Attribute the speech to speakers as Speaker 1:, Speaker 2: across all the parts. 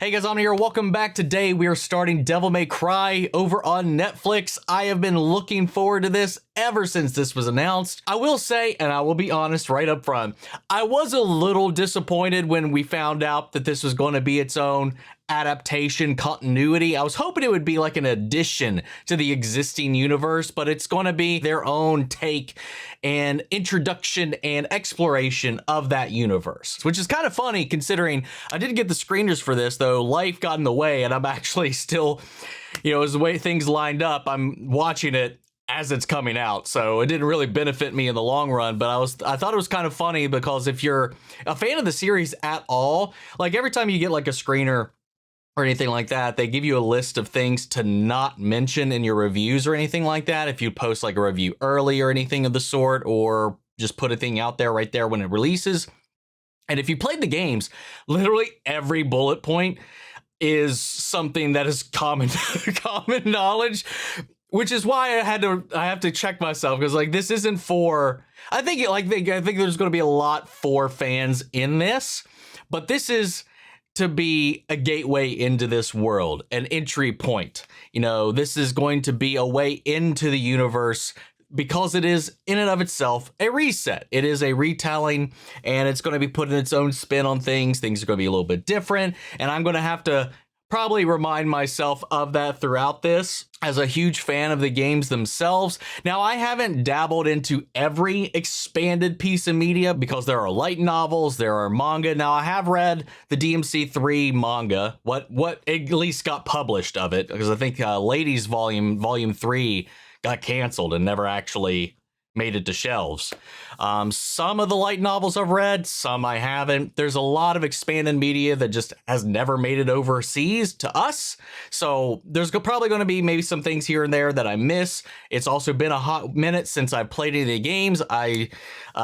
Speaker 1: Hey guys, I'm here. Welcome back. Today we are starting Devil May Cry over on Netflix. I have been looking forward to this ever since this was announced. I will say, and I will be honest right up front, I was a little disappointed when we found out that this was going to be its own adaptation continuity. I was hoping it would be like an addition to the existing universe, but it's going to be their own take and introduction and exploration of that universe, which is kind of funny considering I did get the screeners for this, though life got in the way, and I'm actually still, as the way things lined up, I'm watching it as it's coming out, so it didn't really benefit me in the long run. But I thought it was kind of funny because if you're a fan of the series at all, like every time you get like a screener or anything like that, they give you a list of things to not mention in your reviews or anything like that. If you post like a review early or anything of the sort, or just put a thing out there right there when it releases. And if you played the games, literally every bullet point is something that is common knowledge, which is why I have to check myself, because like this isn't for, I think there's going to be a lot for fans in this, but this is to be a gateway into this world, an entry point. This is going to be a way into the universe because it is in and of itself a reset. It is a retelling, and it's going to be putting its own spin on things. Things are going to be a little bit different, and I'm going to have to probably remind myself of that throughout this as a huge fan of the games themselves. Now, I haven't dabbled into every expanded piece of media because there are light novels, there are manga. Now, I have read the DMC3 manga, what at least got published of it, because I think Ladies Volume 3 got canceled and never actually made it to shelves. Some of the light novels I've read, some I haven't. There's a lot of expanded media that just has never made it overseas to us. So there's probably going to be maybe some things here and there that I miss. It's also been a hot minute since I've played any of the games.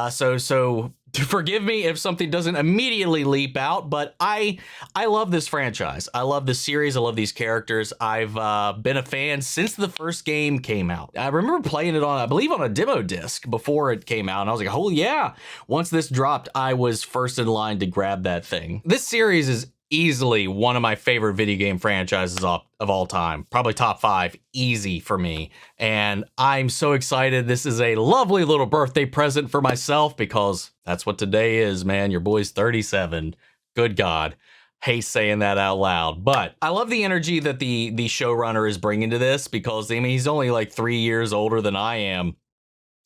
Speaker 1: So forgive me if something doesn't immediately leap out, but I love this franchise. I love this series. I love these characters. I've been a fan since the first game came out. I remember playing it I believe on a demo disc before it came out, and I was like, oh yeah. Once this dropped, I was first in line to grab that thing. This series is easily one of my favorite video game franchises of all time. Probably top 5, easy for me. And I'm so excited. This is a lovely little birthday present for myself, because that's what today is, man. Your boy's 37. Good God. Hate saying that out loud. But I love the energy that the showrunner is bringing to this, because he's only like 3 years older than I am.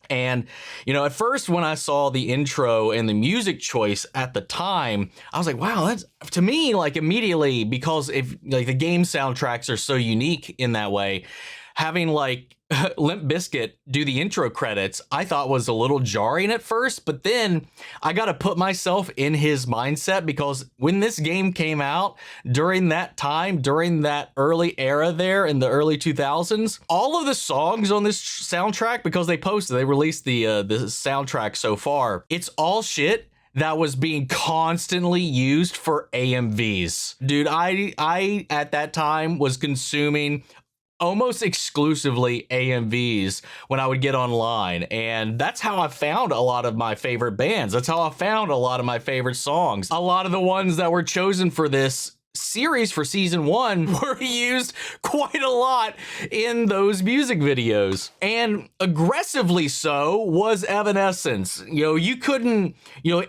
Speaker 1: And, at first when I saw the intro and the music choice at the time, I was like, wow, that's, to me, like immediately, because if like the game soundtracks are so unique in that way, having like Limp Bizkit do the intro credits, I thought was a little jarring at first, but then I got to put myself in his mindset, because when this game came out during that time, during that early era there in the early 2000s, all of the songs on this soundtrack, because they released the soundtrack so far, it's all shit that was being constantly used for AMVs. Dude, I at that time was consuming almost exclusively AMVs when I would get online, and that's how I found a lot of my favorite bands. That's how I found a lot of my favorite songs. A lot of the ones that were chosen for this series for season 1 were used quite a lot in those music videos, and aggressively so was Evanescence. You couldn't,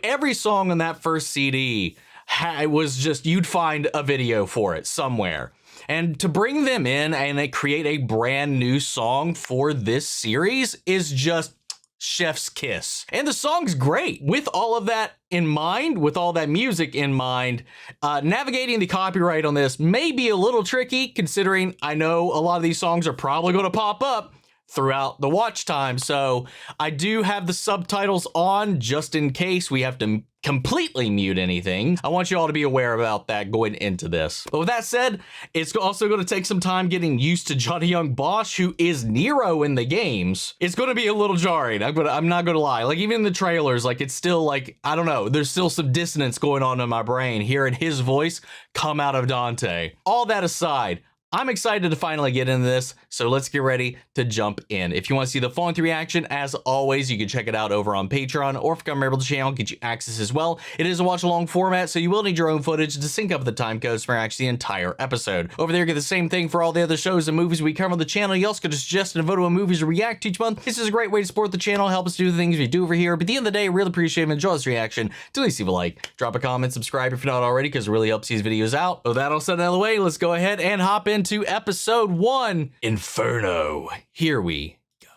Speaker 1: every song on that first CD was just, you'd find a video for it somewhere. And to bring them in and they create a brand new song for this series is just chef's kiss. And the song's great. With all of that in mind, with all that music in mind, navigating the copyright on this may be a little tricky, considering I know a lot of these songs are probably going to pop up throughout the watch time. So I do have the subtitles on just in case we have to completely mute anything. I want you all to be aware about that going into this. But with that said, it's also going to take some time getting used to Johnny Yong Bosch, who is Nero in the games. It's going to be a little jarring. I'm not going to lie. Like, even in the trailers, like, it's still like, I don't know, there's still some dissonance going on in my brain hearing his voice come out of Dante. All that aside, I'm excited to finally get into this, so let's get ready to jump in. If you want to see the full length reaction, as always, you can check it out over on Patreon, or if you become a member of the channel, get you access as well. It is a watch-along format, so you will need your own footage to sync up the time codes for actually the entire episode. Over there, you get the same thing for all the other shows and movies we cover on the channel. You also get to suggest and vote on movies to react to each month. This is a great way to support the channel, help us do the things we do over here. But at the end of the day, really appreciate it. Enjoy this reaction. Do leave a like, drop a comment, subscribe if you're not already, because it really helps these videos out. With that all said out of the way, let's go ahead and hop into episode 1, Inferno. Here we go.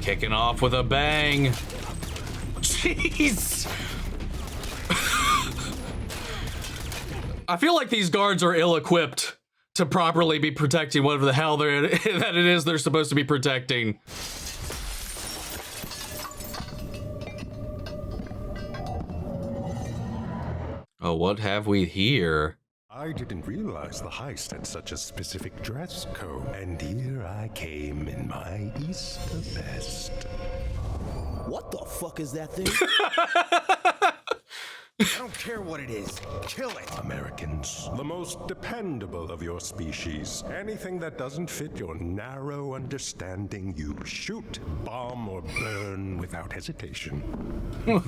Speaker 1: Kicking off with a bang. Jeez. I feel like these guards are ill-equipped to properly be protecting whatever the hell that it is they're supposed to be protecting. Oh, what have we here?
Speaker 2: I didn't realize the heist had such a specific dress code. And here I came in my Easter best.
Speaker 3: What the fuck is that thing? I don't care what it is. Kill it.
Speaker 2: Americans, the most dependable of your species. Anything that doesn't fit your narrow understanding, you shoot, bomb, or burn without hesitation.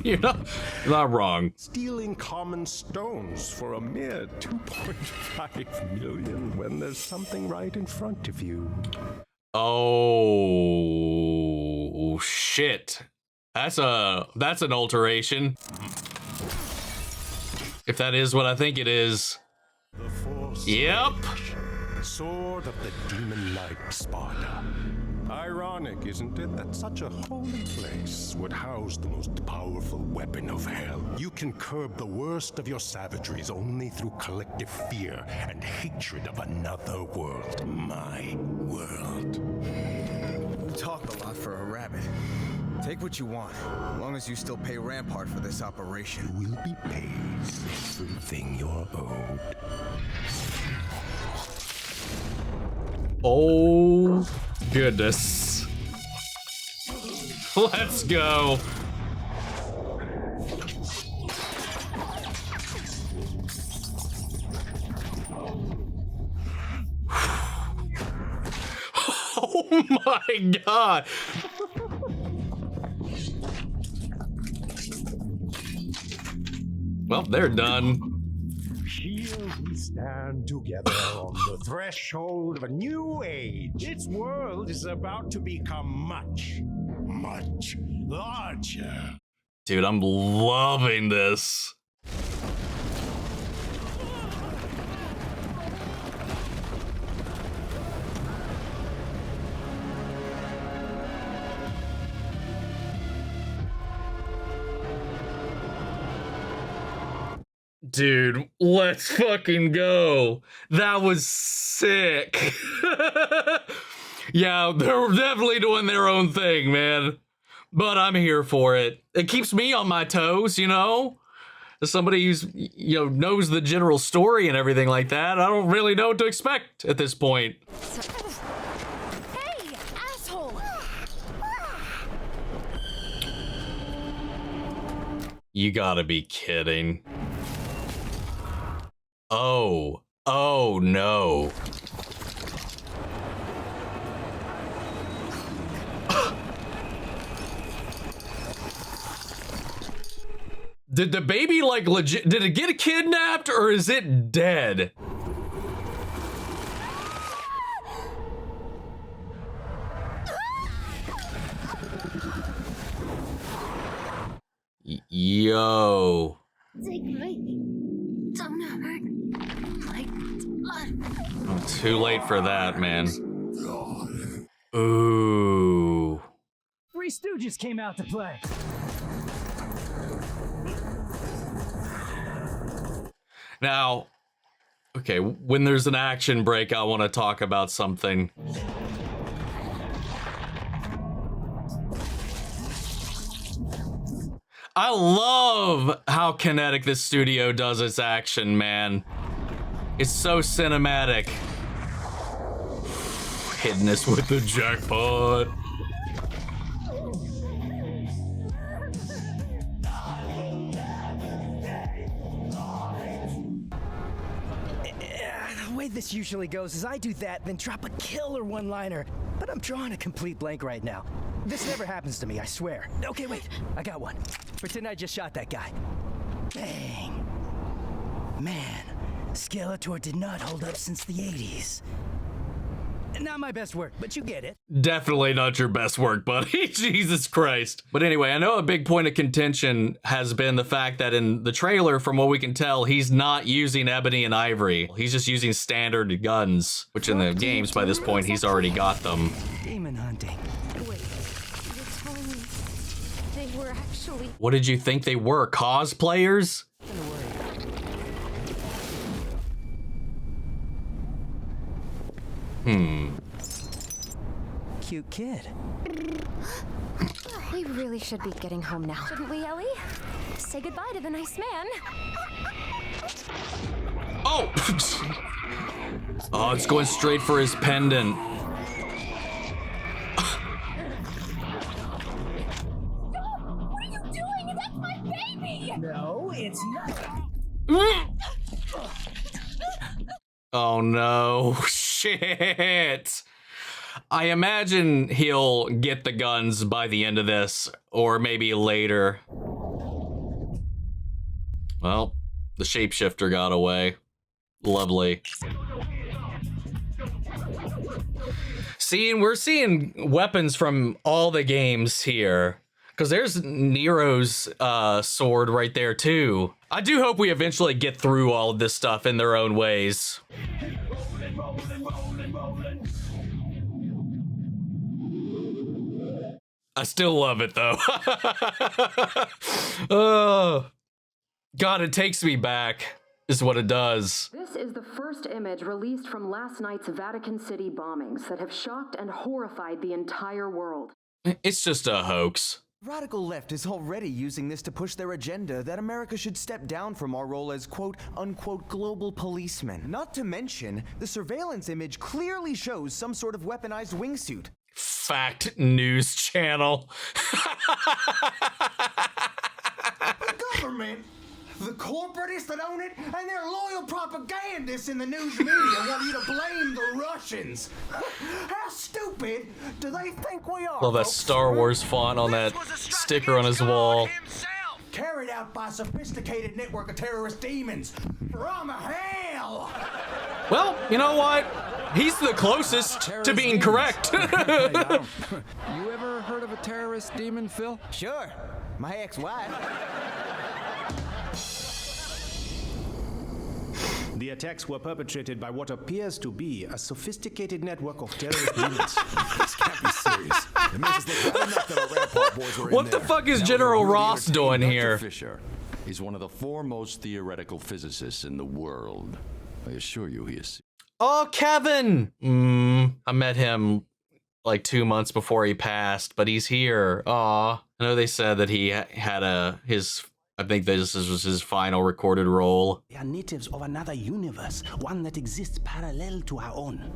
Speaker 1: You're not wrong.
Speaker 2: Stealing common stones for a mere 2.5 million when there's something right in front of you.
Speaker 1: Oh, shit. That's an alteration. If that is what I think it is.
Speaker 2: The Force.
Speaker 1: Yep.
Speaker 2: Sword of the Demon Knight Sparta. Ironic, isn't it, that such a holy place would house the most powerful weapon of hell? You can curb the worst of your savageries only through collective fear and hatred of another world. My world.
Speaker 3: You talk a lot for a rabbit. Take what you want, as long as you still pay Rampart for this operation.
Speaker 2: You will be paid everything you're owed.
Speaker 1: Oh, goodness. Let's go. Oh my God. Well, they're done.
Speaker 2: Here we stand together on the threshold of a new age. Its world is about to become much, much larger.
Speaker 1: Dude, I'm loving this. Dude, let's fucking go. That was sick. Yeah, they're definitely doing their own thing, man. But I'm here for it. It keeps me on my toes, you know? As somebody who's, knows the general story and everything like that, I don't really know what to expect at this point.
Speaker 4: Hey, asshole!
Speaker 1: You gotta be kidding. Oh no. Did the baby like legit, did it get kidnapped or is it dead? Yo.
Speaker 4: Take me. Don't hurt my blood.
Speaker 1: Too late for that, man. Ooh.
Speaker 5: Three Stooges came out to play.
Speaker 1: Now, okay, when there's an action break, I want to talk about something. I love how kinetic this studio does its action, man. It's so cinematic. Hitting us with the jackpot.
Speaker 5: The way this usually goes is I do that, then drop a killer one-liner. But I'm drawing a complete blank right now. This never happens to me, I swear. Okay, wait, I got one. Pretend I just shot that guy. Bang. Man, Skeletor did not hold up since the 80s. Not my best work, but you get it.
Speaker 1: Definitely not your best work, buddy. Jesus Christ. But anyway, I know a big point of contention has been the fact that in the trailer, from what we can tell, he's not using ebony and ivory. He's just using standard guns, which in the games by this point, he's already got them.
Speaker 5: Demon hunting.
Speaker 4: Wait, you're telling me they were actually...
Speaker 1: What did you think they were? Cosplayers?
Speaker 5: Cute kid.
Speaker 4: We really should be getting home now. Shouldn't we, Ellie? Say goodbye to the nice man.
Speaker 1: Oh! Oh, it's going straight for his pendant.
Speaker 4: What are you doing? That's my baby!
Speaker 5: No, it's not.
Speaker 1: Oh no, shit. I imagine he'll get the guns by the end of this, or maybe later. Well, the shapeshifter got away. Lovely. We're seeing weapons from all the games here. Because there's Nero's sword right there too. I do hope we eventually get through all of this stuff in their own ways. I still love it though. Oh, God, it takes me back, is what it does.
Speaker 6: This is the first image released from last night's Vatican City bombings that have shocked and horrified the entire world.
Speaker 1: It's just a hoax.
Speaker 3: Radical left is already using this to push their agenda that America should step down from our role as quote-unquote global policemen. Not to mention, the surveillance image clearly shows some sort of weaponized wingsuit.
Speaker 1: Fact news channel.
Speaker 3: The government, the corporatists that own it, and their loyal propagandists in the news media want you to blame the Russians. How stupid do they think we are?
Speaker 1: Love that
Speaker 3: folks?
Speaker 1: Star Wars font on that sticker on his wall.
Speaker 3: Carried out by a sophisticated network of terrorist demons from hell.
Speaker 1: Well, you know what? He's the closest to being correct.
Speaker 7: You ever heard of a terrorist demon, Phil?
Speaker 3: Sure, my ex-wife.
Speaker 8: The attacks were perpetrated by what appears to be a sophisticated network of terrorist demons.
Speaker 9: This can't be serious. It makes us look bad enough that our Rampart boys were in
Speaker 1: What the
Speaker 9: there.
Speaker 1: fuck is
Speaker 9: Now
Speaker 1: General
Speaker 9: we're really
Speaker 1: Ross doing
Speaker 9: entertaining
Speaker 1: here?
Speaker 9: Dr. Fisher. He's one of the foremost theoretical physicists in the world. I assure you he is.
Speaker 1: Oh, Kevin! I met him like 2 months before he passed, but he's here. Aw. I know they said that he had his I think this was his final recorded role.
Speaker 10: They are natives of another universe, one that exists parallel to our own.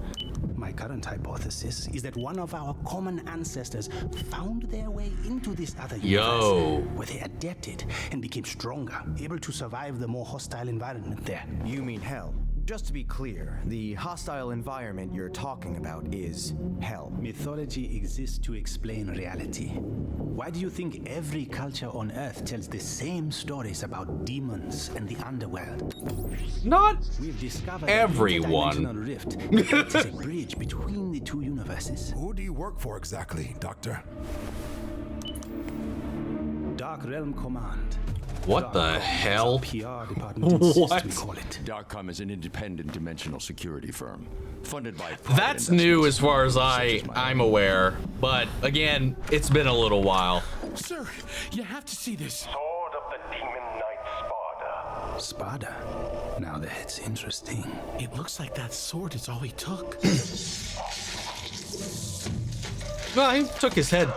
Speaker 10: My current hypothesis is that one of our common ancestors found their way into this other universe, where they adapted and became stronger, able to survive the more hostile environment there.
Speaker 3: You mean hell? Just to be clear, the hostile environment you're talking about is hell.
Speaker 10: Mythology exists to explain reality. Why do you think every culture on Earth tells the same stories about demons and the underworld?
Speaker 1: Not
Speaker 10: We've discovered
Speaker 1: everyone.
Speaker 10: An interdimensional rift that acts as a bridge between the two universes.
Speaker 9: Who do you work for exactly, Doctor?
Speaker 10: Dark Realm Command.
Speaker 1: What the hell?
Speaker 10: PR department insists
Speaker 1: What?
Speaker 10: we call it.
Speaker 9: Darkcom is an independent dimensional security firm, funded by.
Speaker 1: That's new as far as I'm aware, but again, it's been a little while.
Speaker 11: Sir, you have to see this.
Speaker 2: Sword of the Demon Knight Sparda.
Speaker 10: Sparda. Now that's interesting.
Speaker 11: It looks like that sword is all he took.
Speaker 1: Well, he took his head.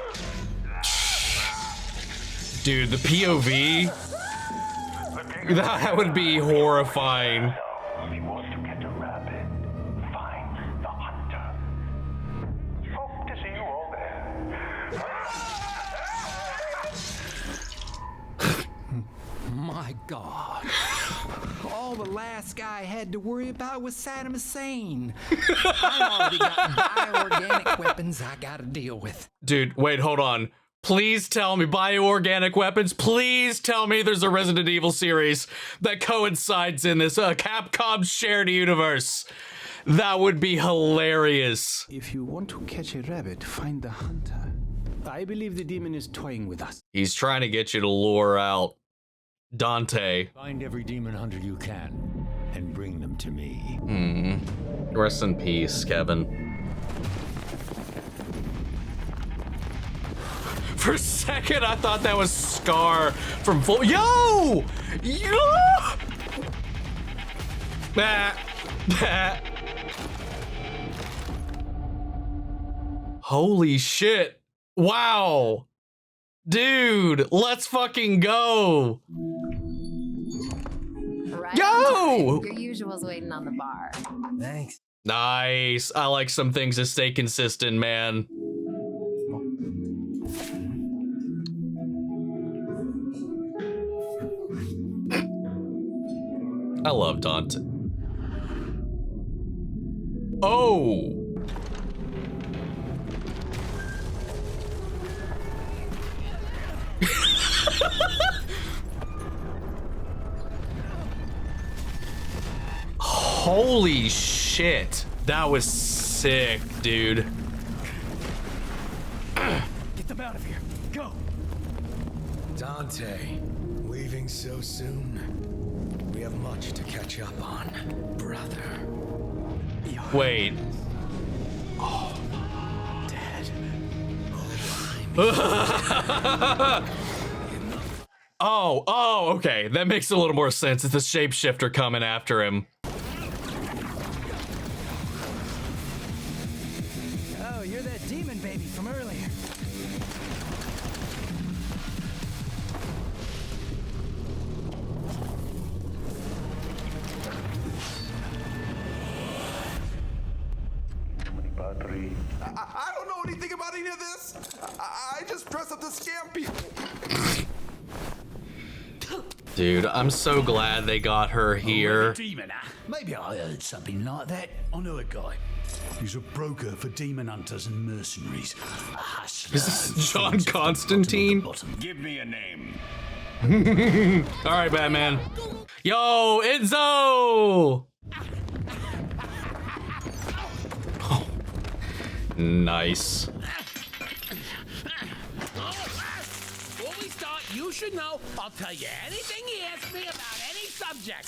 Speaker 1: Dude, the POV, that would be horrifying.
Speaker 2: He was to get
Speaker 7: God. All the last guy had to worry about was Saddam Hussein. I already got bioorganic weapons I gotta deal with.
Speaker 1: Dude, wait, hold on. Please tell me, bioorganic weapons, please tell me there's a Resident Evil series that coincides in this Capcom shared universe. That would be hilarious.
Speaker 10: If you want to catch a rabbit, find the hunter. I believe the demon is toying with us.
Speaker 1: He's trying to get you to lure out Dante.
Speaker 12: Find every demon hunter you can and bring them to me.
Speaker 1: Rest in peace, Kevin. For a second, I thought that was Scar from Full. Yo! Yo! Holy shit. Wow. Dude, let's fucking go.
Speaker 13: Right.
Speaker 1: Go!
Speaker 13: Your usual's waiting on the bar.
Speaker 5: Thanks.
Speaker 1: Nice. I like some things to stay consistent, man. I love Dante. Oh! Holy shit. That was sick, dude.
Speaker 5: Get them out of here. Go.
Speaker 14: Dante, leaving so soon? We have much to catch up on, brother.
Speaker 1: Wait.
Speaker 14: Oh, Dad.
Speaker 1: Oh, okay. That makes a little more sense. It's the shapeshifter coming after him.
Speaker 5: Oh, you're that demon baby from earlier.
Speaker 15: I don't know anything about any of this. I just dress up to scam people.
Speaker 1: Dude, I'm so glad they got her here.
Speaker 16: Demon, maybe I heard something like that. I know a guy. He's a broker for demon hunters and mercenaries.
Speaker 1: Is this John Constantine?
Speaker 12: Give me a name.
Speaker 1: All right, Batman. Yo, Enzo! Oh, nice.
Speaker 11: Before we start, you should know I'll tell you anything you ask me about any subject.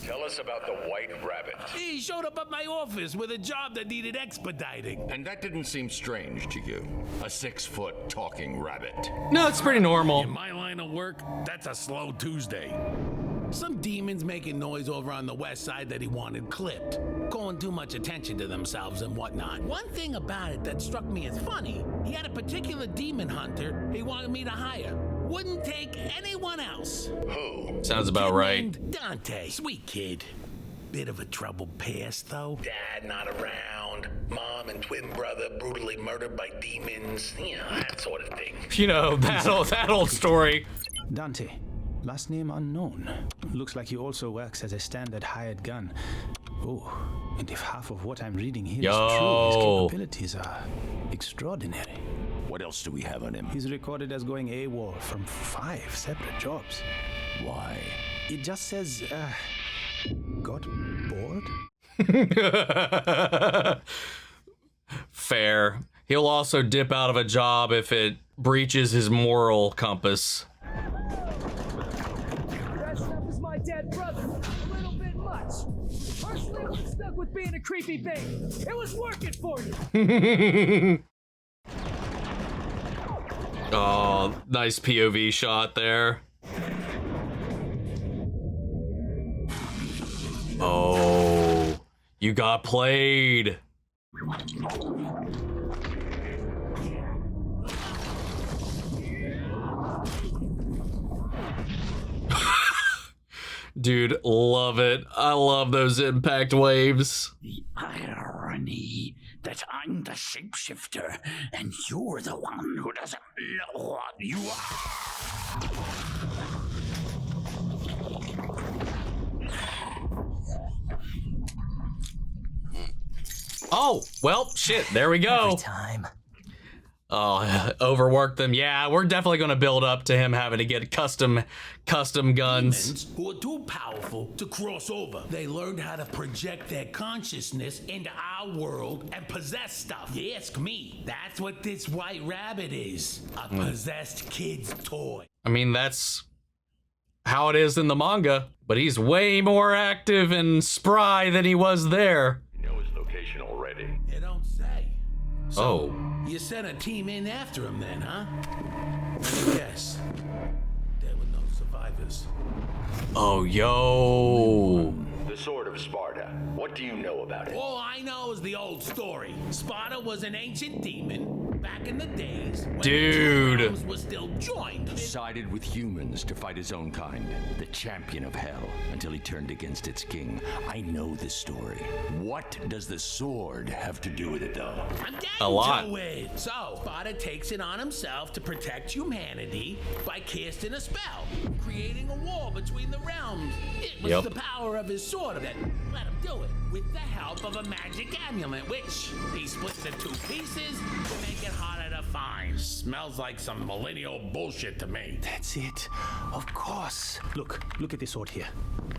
Speaker 9: Tell us about the White Rabbit.
Speaker 11: He showed up at my office with a job that needed expediting.
Speaker 9: And that didn't seem strange to you. A 6-foot talking rabbit.
Speaker 1: No, it's pretty normal.
Speaker 11: In my line of work, that's a slow Tuesday. Some demons making noise over on the west side that he wanted clipped, calling too much attention to themselves and whatnot. One thing about it that struck me as funny, he had a particular demon hunter he wanted me to hire. Wouldn't take anyone else.
Speaker 9: Who?
Speaker 1: Sounds about right.
Speaker 11: Named Dante. Sweet kid. Bit of a troubled past, though. Dad not around. Mom and twin brother brutally murdered by demons. You know, that sort of thing.
Speaker 1: You know, that old story.
Speaker 10: Dante, last name unknown. Looks like he also works as a standard hired gun. Oh, and if half of what I'm reading here is true, his capabilities are extraordinary.
Speaker 12: What else do we have on him?
Speaker 10: He's recorded as going AWOL from 5 separate jobs.
Speaker 12: Why?
Speaker 10: It just says, got bored?
Speaker 1: Fair. He'll also dip out of a job if it breaches his moral compass.
Speaker 5: Dressed up as my dead brother. A little bit much. Personally, I'm stuck with being a creepy babe. It was working for you.
Speaker 1: Oh, nice POV shot there. Oh, you got played. Dude, love it. I love those impact waves.
Speaker 16: The irony that I'm the shapeshifter and you're the one who doesn't know what you are.
Speaker 1: Oh, well, shit, there we go.
Speaker 5: Every time.
Speaker 1: Oh, overwork them. Yeah, we're definitely going to build up to him having to get custom guns.
Speaker 11: Demons who are too powerful to cross over. They learned how to project their consciousness into our world and possess stuff. You ask me, that's what this white rabbit is. A possessed kid's toy.
Speaker 1: I mean, that's how it is in the manga, but he's way more active and spry than he was there.
Speaker 9: You know his location already.
Speaker 11: You don't say.
Speaker 1: So,
Speaker 11: you sent a team in after him then, huh? Yes. There were no survivors.
Speaker 1: Oh, yo.
Speaker 9: The Sword of Sparta. What do you know about it?
Speaker 11: All I know is the old story. Sparta was an ancient demon back in the days when
Speaker 1: Dude.
Speaker 11: the two realms were still joined.
Speaker 9: Sided with humans to fight his own kind, the champion of hell, until he turned against its king. I know this story. What does the sword have to do with it, though?
Speaker 11: I'm getting
Speaker 1: A lot.
Speaker 11: to it. So, Sparta takes it on himself to protect humanity by casting a spell, creating a wall between the realms. It was the power of his sword that let him do it, with the help of a magic amulet, which he split into two pieces to make it harder to find. Smells like some millennial bullshit to me.
Speaker 10: That's it. Of course. Look at this sword here.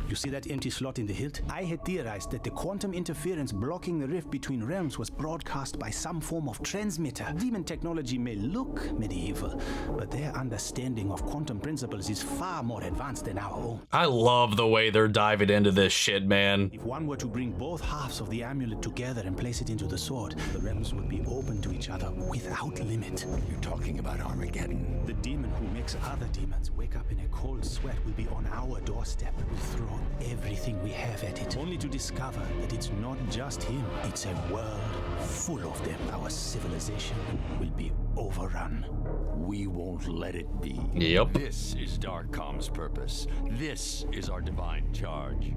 Speaker 10: You see that empty slot in the hilt? I had theorized that the quantum interference blocking the rift between realms was broadcast by some form of transmitter. Demon technology may look medieval, but their understanding of quantum principles is far more advanced than our own.
Speaker 1: I love the way they're diving into this shit, man.
Speaker 10: If one were to bring both halves of the amulet together and place it into the sword, the realms would be open to each other without limit.
Speaker 9: You're talking about Armageddon.
Speaker 10: The demon who makes other demons wake up in a cold sweat will be on our doorstep. We'll throw everything we have at it, only to discover that it's not just him, it's a world full of them. Our civilization will be overrun.
Speaker 9: We won't let it be.
Speaker 1: Yep.
Speaker 9: This is Darkcom's purpose. This is our divine charge.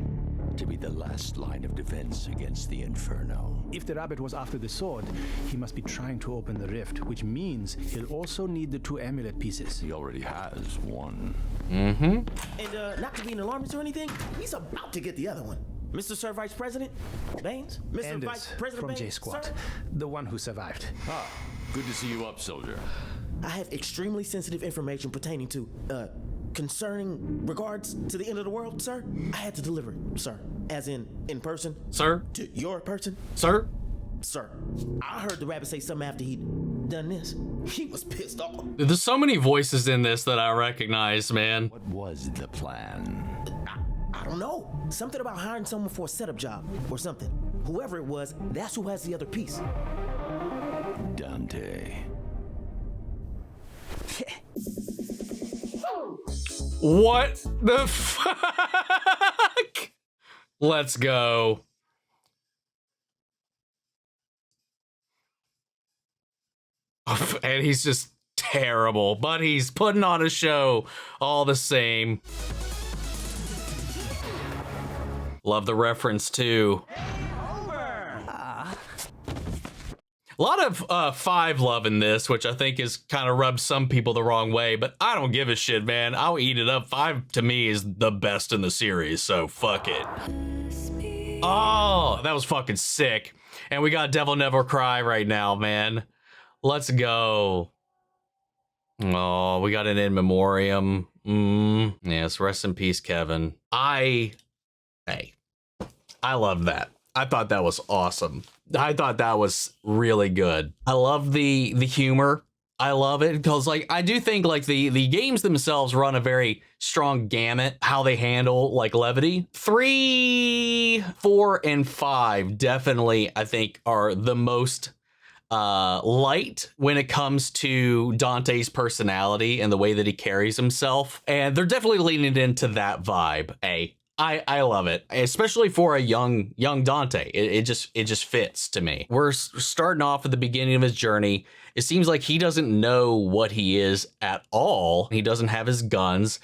Speaker 9: To be the last line of defense against the Inferno.
Speaker 10: If the rabbit was after the sword, he must be trying to open the rift, which means he'll also need the two amulet pieces.
Speaker 9: He already has one.
Speaker 1: Mm-hmm.
Speaker 17: And not to be an alarmist or anything, he's about to get the other one. Mr. Sir Vice President Baines? Mr. Vice President
Speaker 10: from
Speaker 17: Baines?
Speaker 10: J-Squad,
Speaker 17: Sir?
Speaker 10: the one who survived.
Speaker 9: Ah, good to see you up, soldier.
Speaker 17: I have extremely sensitive information pertaining to, concerning regards to the end of the world, sir. I had to deliver it, sir. As in person.
Speaker 1: Sir?
Speaker 17: To your person.
Speaker 1: Sir?
Speaker 17: Sir. I heard the rabbit say something after he'd done this. He was pissed off.
Speaker 1: There's so many voices in this that I recognize, man.
Speaker 9: What was the plan?
Speaker 17: I don't know. Something about hiring someone for a setup job or something. Whoever it was, that's who has the other piece.
Speaker 9: Dante.
Speaker 1: What the fuck? Let's go. And he's just terrible, but he's putting on a show all the same. Love the reference too. A lot of Five love in this, which I think is kind of rubs some people the wrong way, but I don't give a shit, man. I'll eat it up. Five to me is the best in the series, so fuck it. Oh, that was fucking sick. And we got Devil Never Cry right now, man. Let's go. Oh, we got an in memoriam. Yes, rest in peace, Kevin. I love that. I thought that was awesome. I thought that was really good. I love the humor. I love it because, like, I do think like the games themselves run a very strong gamut how they handle like levity. 3, 4, and 5 definitely I think are the most light when it comes to Dante's personality and the way that he carries himself, and they're definitely leaning into that vibe. I love it, especially for a young Dante. It just fits to me. We're starting off at the beginning of his journey. It seems like he doesn't know what he is at all. He doesn't have his guns.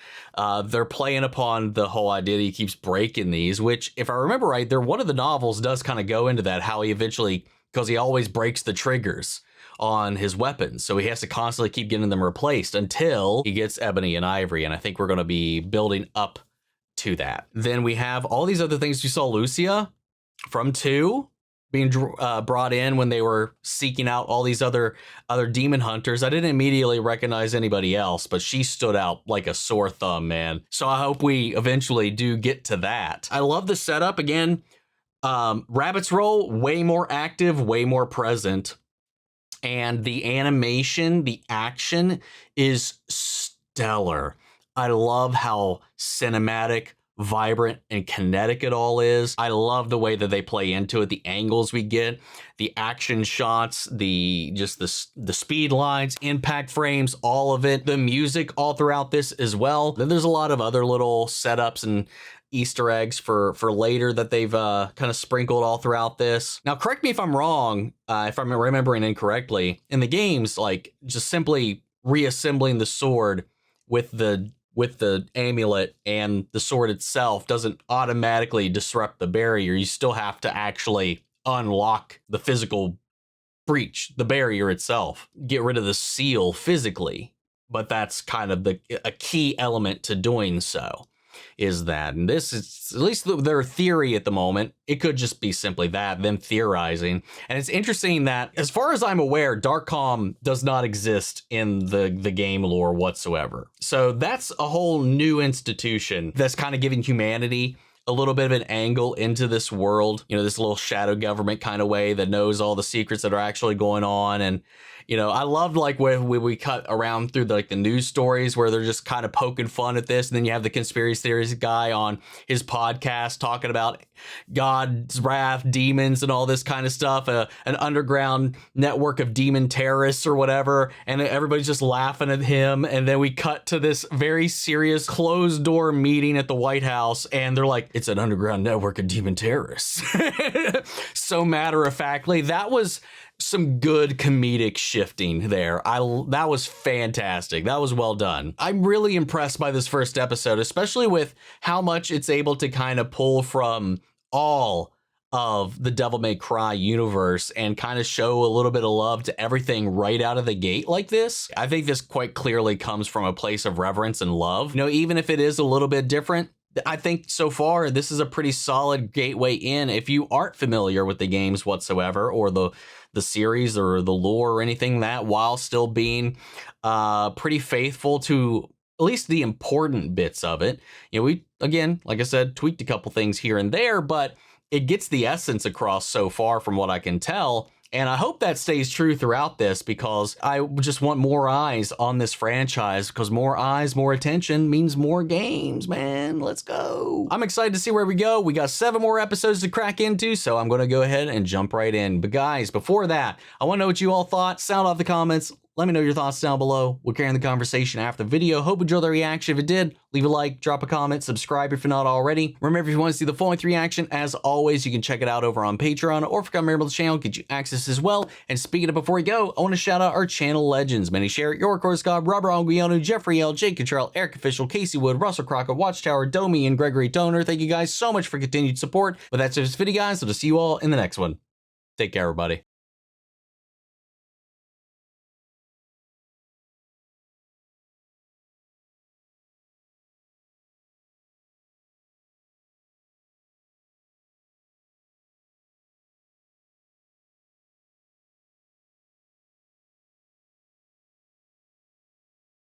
Speaker 1: They're playing upon the whole idea that he keeps breaking these, which, if I remember right, one of the novels does kind of go into that, how he eventually, because he always breaks the triggers on his weapons, so he has to constantly keep getting them replaced until he gets ebony and ivory, and I think we're going to be building up to that. Then we have all these other things. You saw Lucia from 2. being brought in when they were seeking out all these other demon hunters. I didn't immediately recognize anybody else, but she stood out like a sore thumb, man. So I hope we eventually do get to that. I love the setup. Again, Rabbit's Roll, way more active, way more present. And the animation, the action is stellar. I love how cinematic, vibrant, and kinetic it all is. I love the way that they play into it, the angles we get, the action shots, the speed lines, impact frames, all of it. The music all throughout this as well. Then there's a lot of other little setups and Easter eggs for later that they've kind of sprinkled all throughout this. Now, correct me if I'm wrong, if I'm remembering incorrectly. In the games, like just simply reassembling the sword with the amulet and the sword itself doesn't automatically disrupt the barrier. You still have to actually unlock the physical breach, the barrier itself, get rid of the seal physically. But that's kind of a key element to doing so. Is that, and this is at least their theory at the moment. It could just be simply that, them theorizing. And it's interesting that, as far as I'm aware, Darkcom does not exist in the game lore whatsoever. So that's a whole new institution that's kind of giving humanity a little bit of an angle into this world, you know, this little shadow government kind of way that knows all the secrets that are actually going on. And you know, I loved like when we cut around through the news stories where they're just kind of poking fun at this. And then you have the conspiracy theories guy on his podcast talking about God's wrath, demons, and all this kind of stuff, an underground network of demon terrorists or whatever. And everybody's just laughing at him. And then we cut to this very serious closed door meeting at the White House. And they're like, it's an underground network of demon terrorists. So matter of factly, that was some good comedic shifting there. That was fantastic. That was well done. I'm really impressed by this first episode, especially with how much it's able to kind of pull from all of the Devil May Cry universe and kind of show a little bit of love to everything right out of the gate like this. I think this quite clearly comes from a place of reverence and love. You know, even if it is a little bit different, I think so far this is a pretty solid gateway in if you aren't familiar with the games whatsoever, or the series or the lore or anything, that while still being pretty faithful to at least the important bits of it. You know, we, again, like I said, tweaked a couple things here and there, but it gets the essence across so far from what I can tell. And I hope that stays true throughout this, because I just want more eyes on this franchise, because more eyes, more attention means more games, man. Let's go. I'm excited to see where we go. We got 7 more episodes to crack into, so I'm going to go ahead and jump right in. But guys, before that, I want to know what you all thought. Sound off the comments. Let me know your thoughts down below. We'll carry on the conversation after the video. Hope you enjoyed the reaction. If it did, leave a like, drop a comment, subscribe if you're not already. Remember, if you want to see the full-length reaction, as always, you can check it out over on Patreon, or if you become a member of the channel, get you access as well. And speaking of before we go, I want to shout out our channel legends: Manny Sherritt, York Scott, Robert Anguiano, Jeffrey L, Jake Cottrell, Eric Official, Casey Wood, Russell Crockett, Watchtower, Domi, and Gregory Toner. Thank you guys so much for continued support. But that's it for this video, guys. So to see you all in the next one. Take care, everybody.